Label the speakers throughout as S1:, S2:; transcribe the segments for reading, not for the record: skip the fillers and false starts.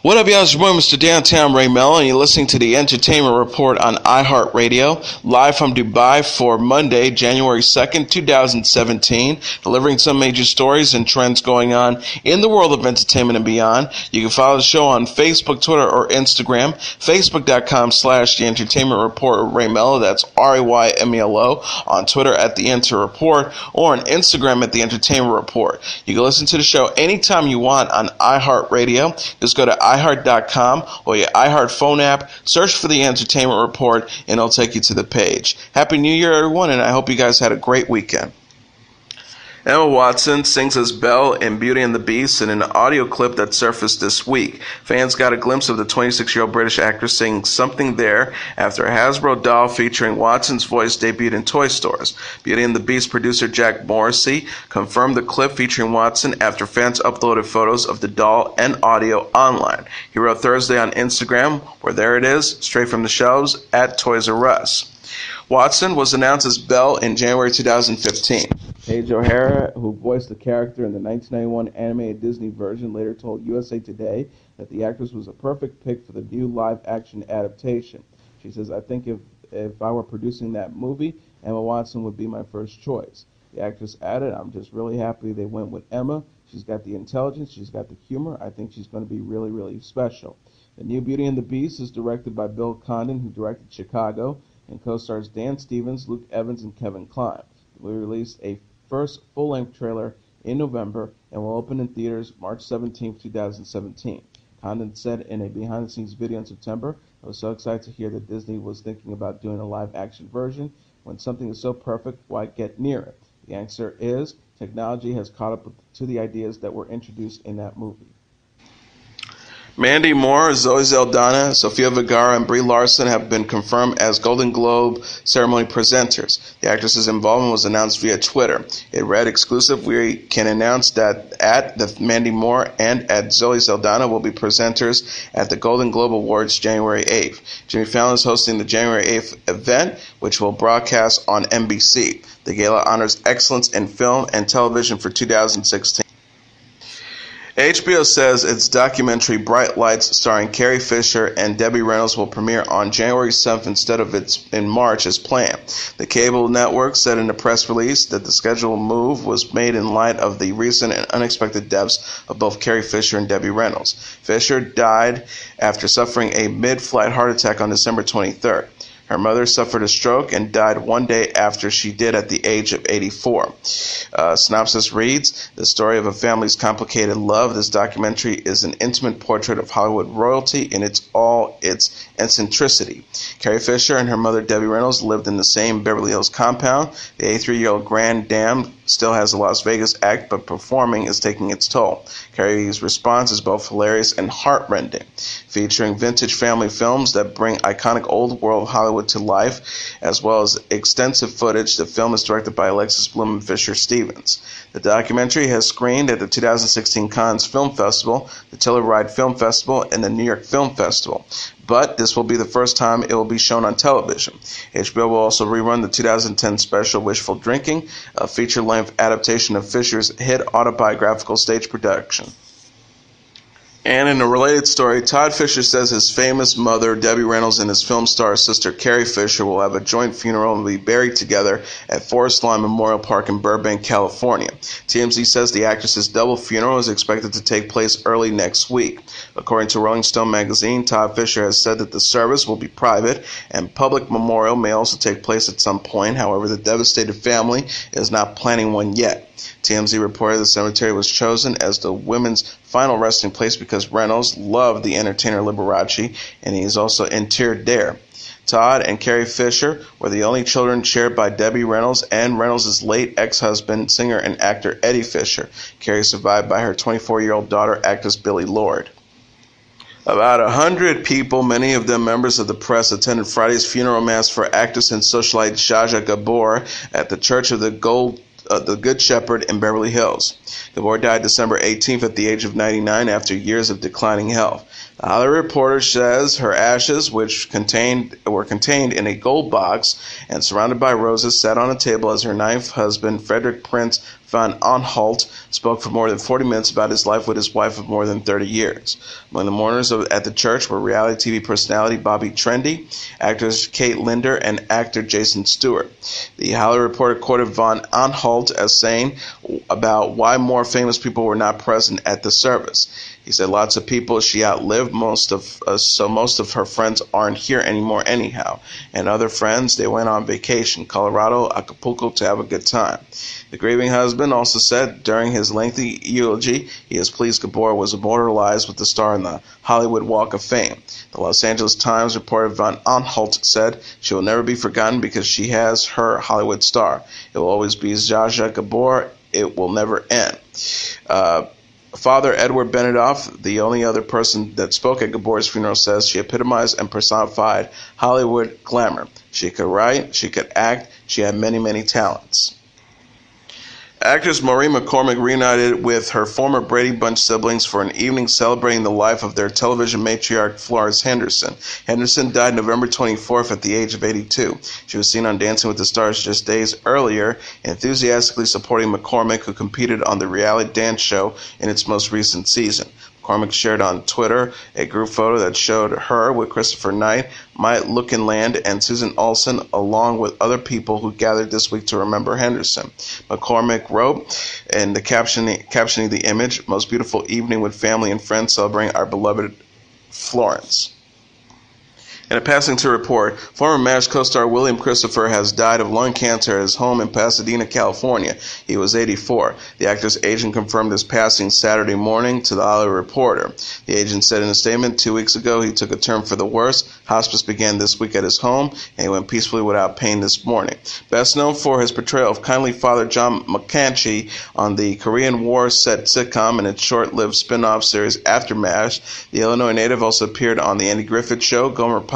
S1: What up, y'all? It's your boy, Mr. Downtown Ray Melo, and you're listening to the Entertainment Report on iHeartRadio, live from Dubai for Monday, January 2nd, 2017, delivering some major stories and trends going on in the world of entertainment and beyond. You can follow the show on Facebook, Twitter, or Instagram, facebook.com/The Entertainment Report with Ray Melo, that's RAYMELO, on Twitter at The Enter Report, or on Instagram at The Entertainment Report. You can listen to the show anytime you want on iHeartRadio. Just go to iHeart.com or your iHeart phone app, search for the Entertainment Report, and it'll take you to the page. Happy New Year, everyone, and I hope you guys had a great weekend. Emma Watson sings as Belle in Beauty and the Beast in an audio clip that surfaced this week. Fans got a glimpse of the 26-year-old British actress singing Something There after a Hasbro doll featuring Watson's voice debuted in toy stores. Beauty and the Beast producer Jack Morrissey confirmed the clip featuring Watson after fans uploaded photos of the doll and audio online. He wrote Thursday on Instagram, where there it is, straight from the shelves at Toys R Us. Watson was announced as Belle in January 2015. Paige O'Hara, who voiced the character in the 1991 animated Disney version, later told USA Today that the actress was a perfect pick for the new live-action adaptation. She says, "I think if I were producing that movie, Emma Watson would be my first choice." The actress added, "I'm just really happy they went with Emma. She's got the intelligence, she's got the humor. I think she's going to be really, really special." The new Beauty and the Beast is directed by Bill Condon, who directed Chicago, and co-stars Dan Stevens, Luke Evans, and Kevin Kline. We released a first full-length trailer in November and will open in theaters March 17, 2017. Condon said in a behind-the-scenes video in September, "I was so excited to hear that Disney was thinking about doing a live-action version. When something is so perfect, why get near it?" The answer is, technology has caught up to the ideas that were introduced in that movie. Mandy Moore, Zoe Saldana, Sofia Vergara, and Brie Larson have been confirmed as Golden Globe ceremony presenters. The actress's involvement was announced via Twitter. It read, "Exclusive, we can announce that at the Mandy Moore and at Zoe Saldana will be presenters at the Golden Globe Awards January 8th. Jimmy Fallon is hosting the January 8th event, which will broadcast on NBC. The gala honors excellence in film and television for 2016. HBO says its documentary Bright Lights, starring Carrie Fisher and Debbie Reynolds, will premiere on January 7th instead of in March as planned. The cable network said in a press release that the scheduled move was made in light of the recent and unexpected deaths of both Carrie Fisher and Debbie Reynolds. Fisher died after suffering a mid-flight heart attack on December 23rd. Her mother suffered a stroke and died one day after she did at the age of 84. Synopsis reads, "The story of a family's complicated love. This documentary is an intimate portrait of Hollywood royalty in its eccentricity. Carrie Fisher and her mother Debbie Reynolds lived in the same Beverly Hills compound. The 83-year-old Grand Dame still has a Las Vegas act, but performing is taking its toll. Carrie's response is both hilarious and heartrending." Featuring vintage family films that bring iconic old world Hollywood to life, as well as extensive footage, the film is directed by Alexis Bloom and Fisher Stevens. The documentary has screened at the 2016 Cannes Film Festival, the Telluride Film Festival, and the New York Film Festival. But this will be the first time it will be shown on television. HBO will also rerun the 2010 special Wishful Drinking, a feature-length adaptation of Fisher's hit autobiographical stage production. And in a related story, Todd Fisher says his famous mother, Debbie Reynolds, and his film star sister, Carrie Fisher, will have a joint funeral and be buried together at Forest Lawn Memorial Park in Burbank, California. TMZ says the actress's double funeral is expected to take place early next week. According to Rolling Stone magazine, Todd Fisher has said that the service will be private and public memorial may also take place at some point. However, the devastated family is not planning one yet. TMZ reported the cemetery was chosen as the women's final resting place because Reynolds loved the entertainer Liberace, and he is also interred there. Todd and Carrie Fisher were the only children shared by Debbie Reynolds and Reynolds' late ex-husband, singer and actor Eddie Fisher. Carrie is survived by her 24-year-old daughter, actress Billie Lourd. About 100 people, many of them members of the press, attended Friday's funeral mass for actress and socialite Zsa Gabor at the Church of the Good Shepherd in Beverly Hills. Gabor died December 18th at the age of 99 after years of declining health. The Hollywood Reporter says her ashes, which were contained in a gold box and surrounded by roses, sat on a table as her ninth husband, Frederick Prince von Anhalt spoke for more than 40 minutes about his life with his wife of more than 30 years. Among the mourners at the church were reality TV personality Bobby Trendy, actors Kate Linder, and actor Jason Stewart. The Hollywood Reporter quoted von Anhalt as saying about why more famous people were not present at the service. He said, "Lots of people she outlived, so most of her friends aren't here anymore anyhow. And other friends, they went on vacation, Colorado, Acapulco, to have a good time." The grieving husband also said during his lengthy eulogy he is pleased Gabor was immortalized with the star on the Hollywood Walk of Fame. The Los Angeles Times reported von Anhalt said she will never be forgotten because she has her Hollywood star. It will always be Zsa Zsa Gabor. It will never end. Father Edward Benedov, the only other person that spoke at Gabor's funeral, says she epitomized and personified Hollywood glamour. She could write, she could act, she had many, many talents. Actress Maureen McCormick reunited with her former Brady Bunch siblings for an evening celebrating the life of their television matriarch Florence Henderson. Henderson died November 24th at the age of 82. She was seen on Dancing with the Stars just days earlier, enthusiastically supporting McCormick, who competed on the reality dance show in its most recent season. McCormick shared on Twitter a group photo that showed her with Christopher Knight, Mike Lookinland, and Susan Olsen, along with other people who gathered this week to remember Henderson. McCormick wrote in the captioning the image, "Most beautiful evening with family and friends celebrating our beloved Florence." In a passing to report, former MASH co-star William Christopher has died of lung cancer at his home in Pasadena, California. He was 84. The actor's agent confirmed his passing Saturday morning to the Hollywood Reporter. The agent said in a statement, 2 weeks ago he took a turn for the worse. Hospice began this week at his home, and he went peacefully without pain this morning. Best known for his portrayal of kindly Father John McCanchi on the Korean War set sitcom and its short-lived spin-off series After MASH, the Illinois native also appeared on The Andy Griffith Show, Gomer Pyle,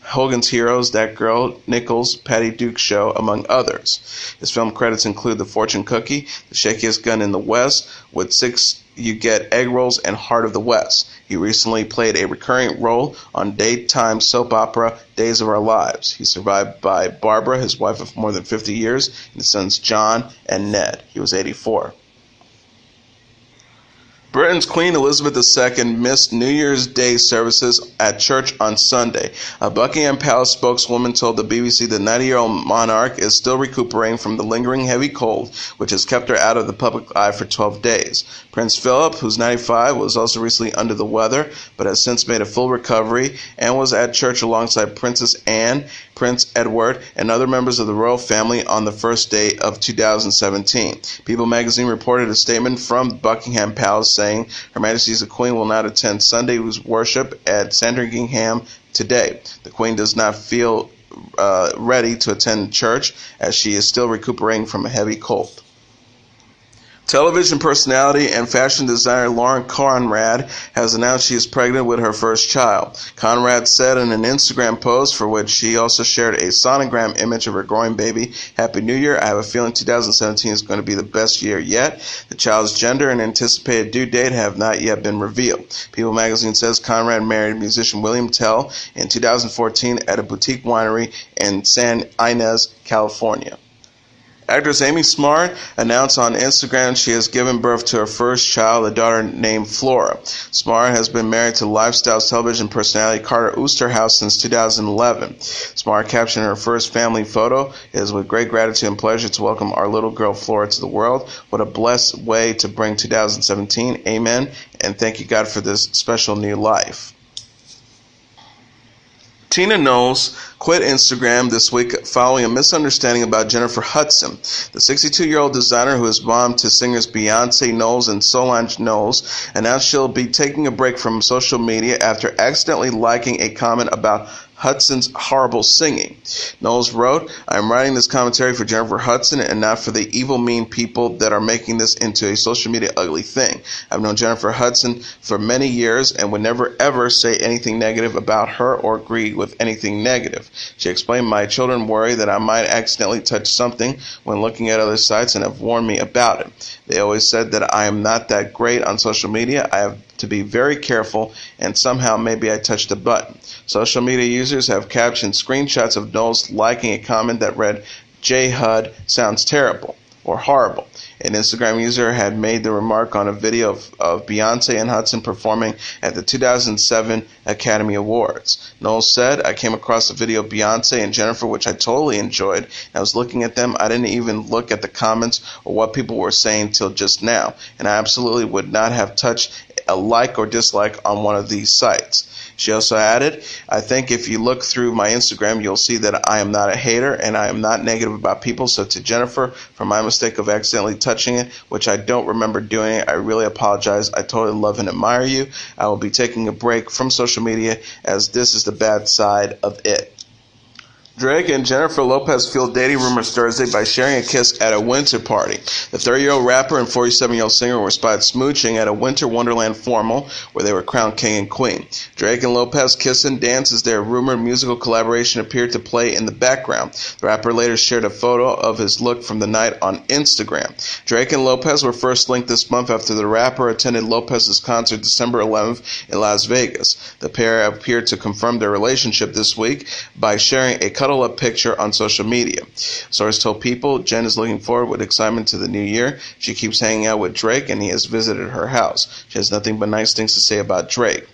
S1: Hogan's Heroes, That Girl, Nichols, Patty Duke's Show, among others. His film credits include The Fortune Cookie, The Shakiest Gun in the West, With Six You Get Egg Rolls, and Heart of the West. He recently played a recurring role on daytime soap opera Days of Our Lives. He's survived by Barbara, his wife of more than 50 years, and his sons John and Ned. He was 84. Britain's Queen Elizabeth II missed New Year's Day services at church on Sunday. A Buckingham Palace spokeswoman told the BBC the 90-year-old monarch is still recuperating from the lingering heavy cold, which has kept her out of the public eye for 12 days. Prince Philip, who's 95, was also recently under the weather, but has since made a full recovery and was at church alongside Princess Anne, Prince Edward, and other members of the royal family on the first day of 2017. People magazine reported a statement from Buckingham Palace saying Her Majesty the Queen will not attend Sunday's worship at Sandringham today. The Queen does not feel ready to attend church as she is still recuperating from a heavy cold. Television personality and fashion designer Lauren Conrad has announced she is pregnant with her first child. Conrad said in an Instagram post, for which she also shared a sonogram image of her growing baby, "Happy New Year. I have a feeling 2017 is going to be the best year yet." The child's gender and anticipated due date have not yet been revealed. People magazine says Conrad married musician William Tell in 2014 at a boutique winery in San Ynez, California. Actress Amy Smart announced on Instagram she has given birth to her first child, a daughter named Flora. Smart has been married to lifestyle television personality Carter Oosterhouse since 2011. Smart captioned her first family photo, "It is with great gratitude and pleasure to welcome our little girl Flora to the world. What a blessed way to bring 2017. Amen. And thank you, God, for this special new life." Tina Knowles quit Instagram this week following a misunderstanding about Jennifer Hudson. The 62-year-old designer, who is mom to singers Beyonce Knowles and Solange Knowles, announced she'll be taking a break from social media after accidentally liking a comment about Hudson's horrible singing. Knowles wrote, "I'm writing this commentary for Jennifer Hudson and not for the evil, mean people that are making this into a social media ugly thing. I've known Jennifer Hudson for many years and would never ever say anything negative about her or agree with anything negative." She explained, "My children worry that I might accidentally touch something when looking at other sites and have warned me about it. They always said that I am not that great on social media. I have to be very careful, and somehow maybe I touched a button." Social media users have captioned screenshots of Knowles liking a comment that read, "J. Hud sounds terrible." or horrible. An Instagram user had made the remark on a video of Beyonce and Hudson performing at the 2007 Academy Awards. Knowles said, "I came across a video of Beyonce and Jennifer, which I totally enjoyed. I was looking at them. I didn't even look at the comments or what people were saying till just now, and I absolutely would not have touched a like or dislike on one of these sites." She also added, "I think if you look through my Instagram, you'll see that I am not a hater and I am not negative about people. So to Jennifer, for my mistake of accidentally touching it, which I don't remember doing, I really apologize. I totally love and admire you. I will be taking a break from social media as this is the bad side of it." Drake and Jennifer Lopez fueled dating rumors Thursday by sharing a kiss at a winter party. The 30-year-old rapper and 47-year-old singer were spotted smooching at a Winter Wonderland formal where they were crowned king and queen. Drake and Lopez kiss and dance as their rumored musical collaboration appeared to play in the background. The rapper later shared a photo of his look from the night on Instagram. Drake and Lopez were first linked this month after the rapper attended Lopez's concert December 11th in Las Vegas. The pair appeared to confirm their relationship this week by sharing a cuddle-up picture on social media. Sources told People Jen is looking forward with excitement to the new year. She keeps hanging out with Drake, and he has visited her house. She has nothing but nice things to say about Drake.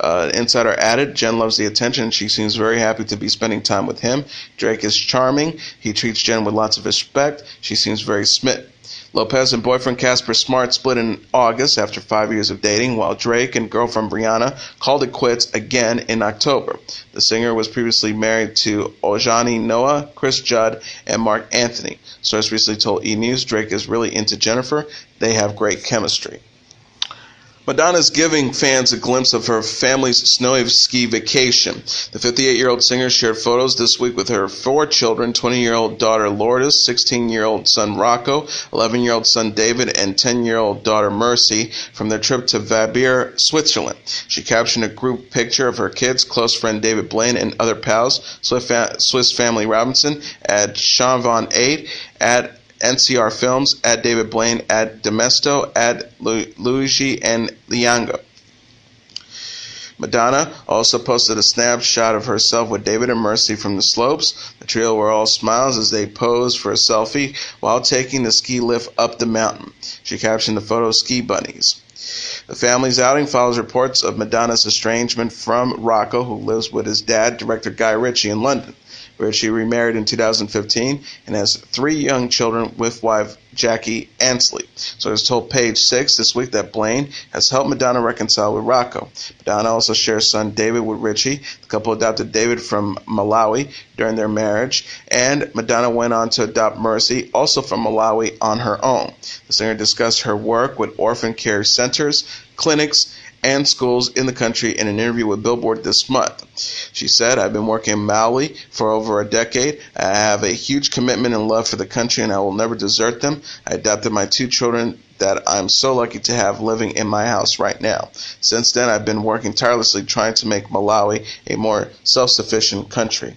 S1: Insider added, Jen loves the attention, and she seems very happy to be spending time with him. Drake is charming. He treats Jen with lots of respect. She seems very smitten. Lopez and boyfriend Casper Smart split in August after 5 years of dating, while Drake and girlfriend Brianna called it quits again in October. The singer was previously married to Ojani Noah, Chris Judd, and Mark Anthony. Source recently told E! News Drake is really into Jennifer. They have great chemistry. Madonna is giving fans a glimpse of her family's snowy ski vacation. The 58-year-old singer shared photos this week with her 4 children, 20-year-old daughter Lourdes, 16-year-old son Rocco, 11-year-old son David, and 10-year-old daughter Mercy from their trip to Vabir, Switzerland. She captioned a group picture of her kids, close friend David Blaine, and other pals, Swiss Family Robinson, at Sean Von 8, at NCR Films, at David Blaine, at Demesto, at Luigi and Liango. Madonna also posted a snapshot of herself with David and Mercy from the slopes. The trio were all smiles as they posed for a selfie while taking the ski lift up the mountain. She captioned the photo "Ski Bunnies." The family's outing follows reports of Madonna's estrangement from Rocco, who lives with his dad, director Guy Ritchie, in London. Ritchie remarried in 2015 and has 3 young children with wife Jackie Ansley. So it's told Page 6 this week that Blaine has helped Madonna reconcile with Rocco. Madonna also shares son David with Ritchie. The couple adopted David from Malawi during their marriage, and Madonna went on to adopt Mercy, also from Malawi, on her own. The singer discussed her work with orphan care centers, clinics, and schools in the country in an interview with Billboard this month. She said, "I've been working in Malawi for over a decade. I have a huge commitment and love for the country, and I will never desert them. I adopted my 2 children that I'm so lucky to have living in my house right now. Since then, I've been working tirelessly trying to make Malawi a more self-sufficient country."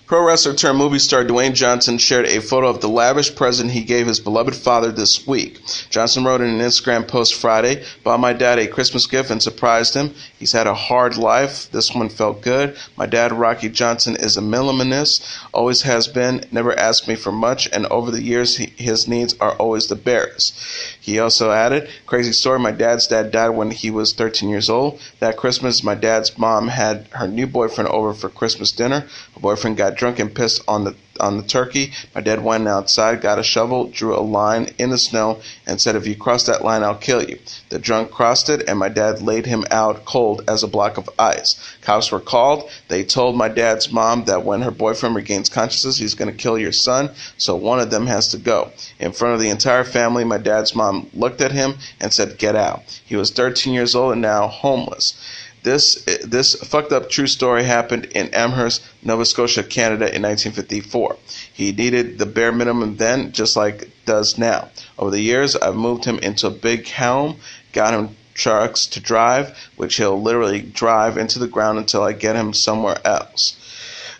S1: Pro wrestler turned movie star Dwayne Johnson shared a photo of the lavish present he gave his beloved father this week. Johnson wrote in an Instagram post Friday, "Bought my dad a Christmas gift and surprised him. He's had a hard life. This one felt good. My dad, Rocky Johnson, is a minimalist, always has been, never asked me for much, and over the years his needs are always the barest." He also added, "Crazy story, my dad's dad died when he was 13 years old. That Christmas, my dad's mom had her new boyfriend over for Christmas dinner. Her boyfriend got drunk and pissed on the turkey. My dad went outside, got a shovel, drew a line in the snow, and said, 'If you cross that line, I'll kill you.' The drunk crossed it, and my dad laid him out cold as a block of ice. Cops were called. They told my dad's mom that when her boyfriend regains consciousness, he's going to kill your son, so one of them has to go. In front of the entire family, my dad's mom looked at him and said, 'Get out.' He was 13 years old and now homeless." This fucked up true story happened in Amherst, Nova Scotia, Canada in 1954. He needed the bare minimum then, just like it does now. Over the years, I've moved him into a big home, got him trucks to drive, which he'll literally drive into the ground until I get him somewhere else.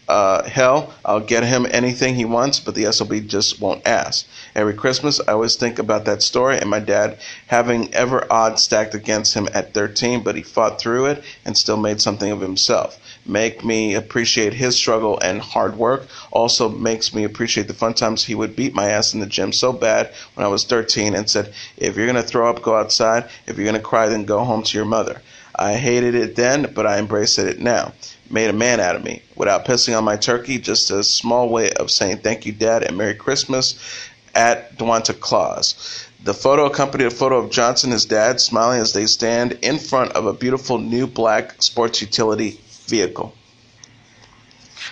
S1: Hell, I'll get him anything he wants, but the SOB just won't ask. Every Christmas, I always think about that story and my dad having ever odds stacked against him at 13, but he fought through it and still made something of himself. make me appreciate his struggle and hard work. Also makes me appreciate the fun times he would beat my ass in the gym so bad when I was 13 and said, if you're going to throw up, go outside. If you're going to cry, then go home to your mother. I hated it then, but I embraced it now. Made a man out of me. Without pissing on my turkey, just a small way of saying thank you, Dad, and Merry Christmas at Dwanta Claus. The photo accompanied a photo of Johnson and his dad smiling as they stand in front of a beautiful new black sports utility vehicle.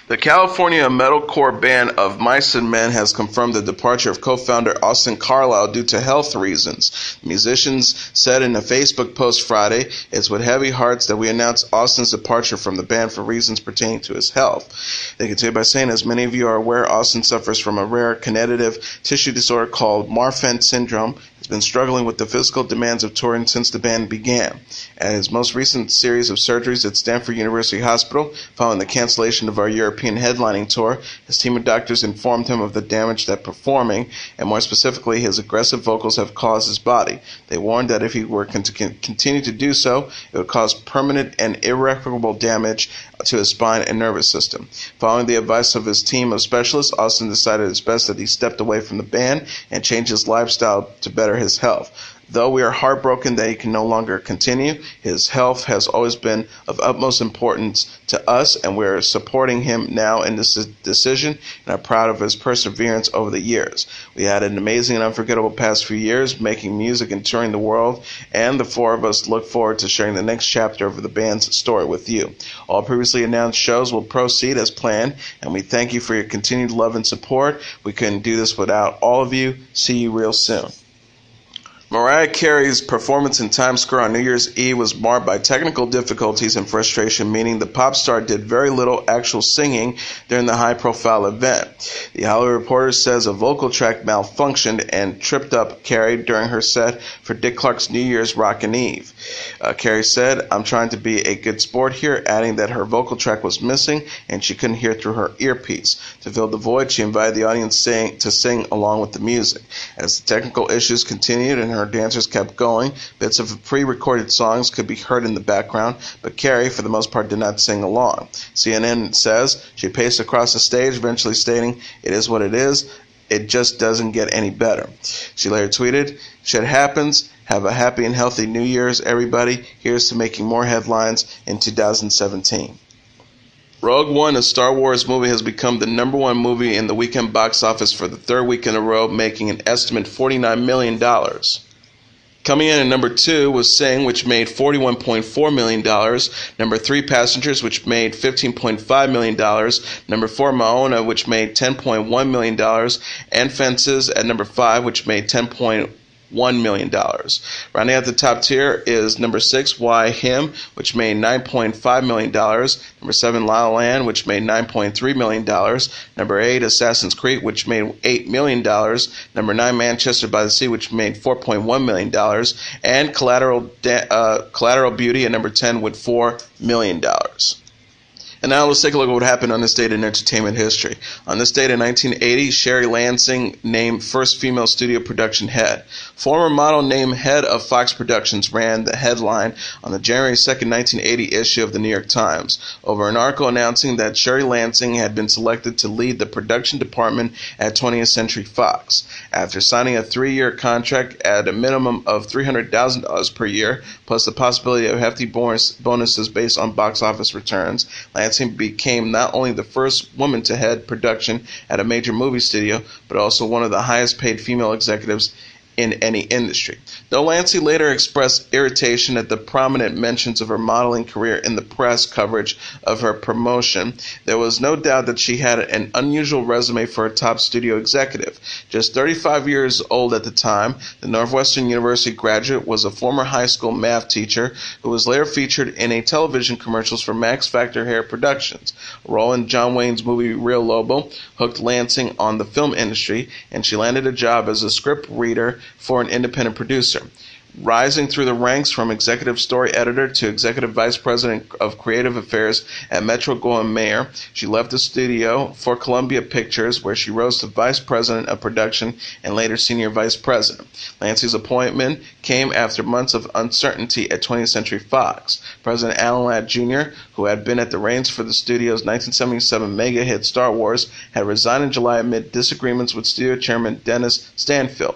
S1: The California metalcore band of Mice and Men has confirmed the departure of co-founder Austin Carlisle due to health reasons. The musicians said in a Facebook post Friday, "It's with heavy hearts that we announce Austin's departure from the band for reasons pertaining to his health." They continue by saying, as many of you are aware, Austin suffers from a rare connective tissue disorder called Marfan syndrome. He's been struggling with the physical demands of touring since the band began. At his most recent series of surgeries at Stanford University Hospital, following the cancellation of our European headlining tour, his team of doctors informed him of the damage that performing, and more specifically his aggressive vocals, have caused his body. They warned that if he were to continue to do so, it would cause permanent and irreparable damage to his spine and nervous system. Following the advice of his team of specialists, Austin decided it's best that he stepped away from the band and changed his lifestyle to better his health. Though we are heartbroken that he can no longer continue, his health has always been of utmost importance to us, and we are supporting him now in this decision and are proud of his perseverance over the years. We had an amazing and unforgettable past few years making music and touring the world, and the four of us look forward to sharing the next chapter of the band's story with you. All previously announced shows will proceed as planned, and we thank you for your continued love and support. We couldn't do this without all of you. See you real soon. Mariah Carey's performance in Times Square on New Year's Eve was marred by technical difficulties and frustration, meaning the pop star did very little actual singing during the high-profile event. The Hollywood Reporter says a vocal track malfunctioned and tripped up Carey during her set for Dick Clark's New Year's Rockin' Eve. Carey said, "I'm trying to be a good sport here," adding that her vocal track was missing and she couldn't hear through her earpiece. To fill the void, she invited the audience to sing along with the music. As the technical issues continued and her dancers kept going, bits of pre-recorded songs could be heard in the background, but Carey, for the most part, did not sing along. CNN says she paced across the stage, eventually stating, "It is what it is. It just doesn't get any better." She later tweeted, "Shit happens. Have a happy and healthy New Year's, everybody. Here's to making more headlines in 2017. Rogue One, a Star Wars movie, has become the #1 movie in the weekend box office for the third week in a row, making an estimated $49 million. Coming in at number 2 was Sing, which made $41.4 million. Number 3, Passengers, which made $15.5 million. Number 4, Moana, which made $10.1 million. And Fences at number 5, which made $10.1 million. Rounding out the top tier is number 6, Why Him, which made $9.5 million. Number 7, La La Land, which made $9.3 million. Number 8, Assassin's Creed, which made $8 million. Number 9, Manchester by the Sea, which made $4.1 million. And Collateral Beauty at number 10 with $4 million. And now let's take a look at what happened on this date in entertainment history. On this date in 1980, Sherry Lansing named first female studio production head. Former model named head of Fox Productions ran the headline on the January 2nd, 1980 issue of the New York Times over an article announcing that Sherry Lansing had been selected to lead the production department at 20th Century Fox. After signing a 3-year contract at a minimum of $300,000 per year, plus the possibility of hefty bonuses based on box office returns, Lansing became not only the first woman to head production at a major movie studio, but also one of the highest paid female executives in any industry. Though Lansing later expressed irritation at the prominent mentions of her modeling career in the press coverage of her promotion, there was no doubt that she had an unusual resume for a top studio executive. Just 35 years old at the time, the Northwestern University graduate was a former high school math teacher who was later featured in a television commercials for Max Factor Hair Productions. A role in John Wayne's movie Real Lobo hooked Lansing on the film industry, and she landed a job as a script reader for an independent producer. Rising through the ranks from executive story editor to executive vice president of creative affairs at Metro-Goldwyn-Mayer, she left the studio for Columbia Pictures, where she rose to vice president of production and later senior vice president. Lansing's appointment came after months of uncertainty at 20th Century Fox. President Alan Ladd Jr., who had been at the reins for the studio's 1977 mega hit Star Wars, had resigned in July amid disagreements with studio chairman Dennis Stanfield.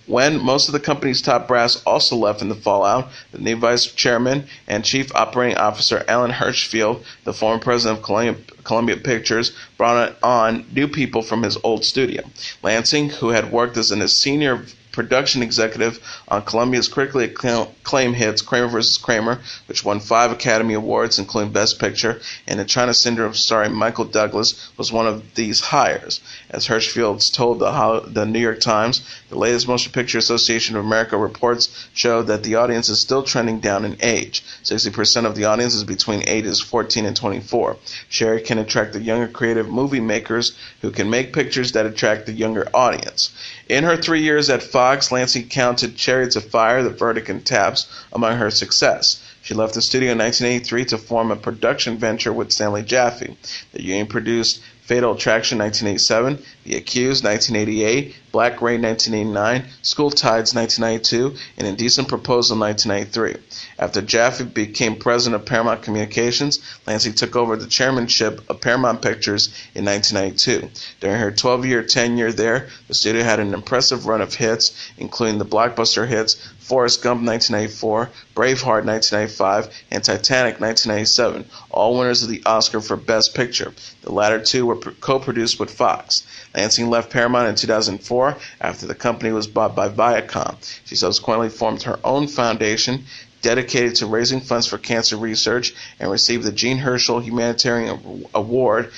S1: When most of the company's top brass also left in the fallout, the new vice chairman and chief operating officer Alan Hirschfield, the former president of Columbia Pictures, brought on new people from his old studio. Lansing, who had worked as a senior production executive on Columbia's critically acclaimed hits Kramer vs. Kramer, which won 5 Academy Awards, including Best Picture, and The China Syndrome starring Michael Douglas, was one of these hires. As Hirschfield told the New York Times, the latest Motion Picture Association of America reports show that the audience is still trending down in age. 60% of the audience is between ages 14 and 24. Sherry can attract the younger creative movie makers who can make pictures that attract the younger audience. In her 3 years at Fox, Lansing counted Chariots of Fire, The Verdict, and Taps among her success. She left the studio in 1983 to form a production venture with Stanley Jaffe. The union produced Fatal Attraction 1987, The Accused 1988, Black Rain 1989, School Tides 1992, and Indecent Proposal 1993. After Jaffe became president of Paramount Communications, Lansing took over the chairmanship of Paramount Pictures in 1992. During her 12-year tenure there, the studio had an impressive run of hits, including the blockbuster hits Forrest Gump 1994, Braveheart 1995, and Titanic 1997, all winners of the Oscar for Best Picture. The latter two were co-produced with Fox. Lansing left Paramount in 2004 after the company was bought by Viacom. She subsequently formed her own foundation dedicated to raising funds for cancer research and received the Jean Herschel Humanitarian Award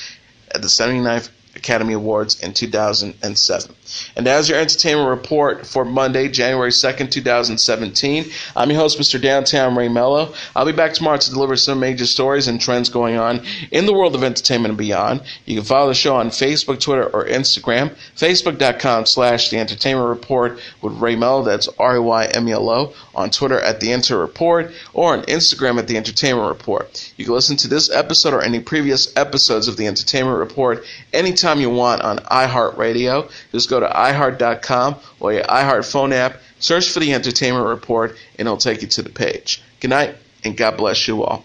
S1: at the 79th Academy Awards in 2007. And as your entertainment report for Monday, January 2nd, 2017, I'm your host, Mr. Downtown Ray Melo. I'll be back tomorrow to deliver some major stories and trends going on in the world of entertainment and beyond. You can follow the show on Facebook, Twitter, or Instagram. Facebook.com/The Entertainment Report with Ray Melo, that's RAYMELO, on Twitter at The Enter Report, or on Instagram at The Entertainment Report. You can listen to this episode or any previous episodes of The Entertainment Report anytime you want on iHeartRadio. Just go to iHeart.com or your iHeart phone app, search for The Entertainment Report, and it'll take you to the page. Good night, and God bless you all.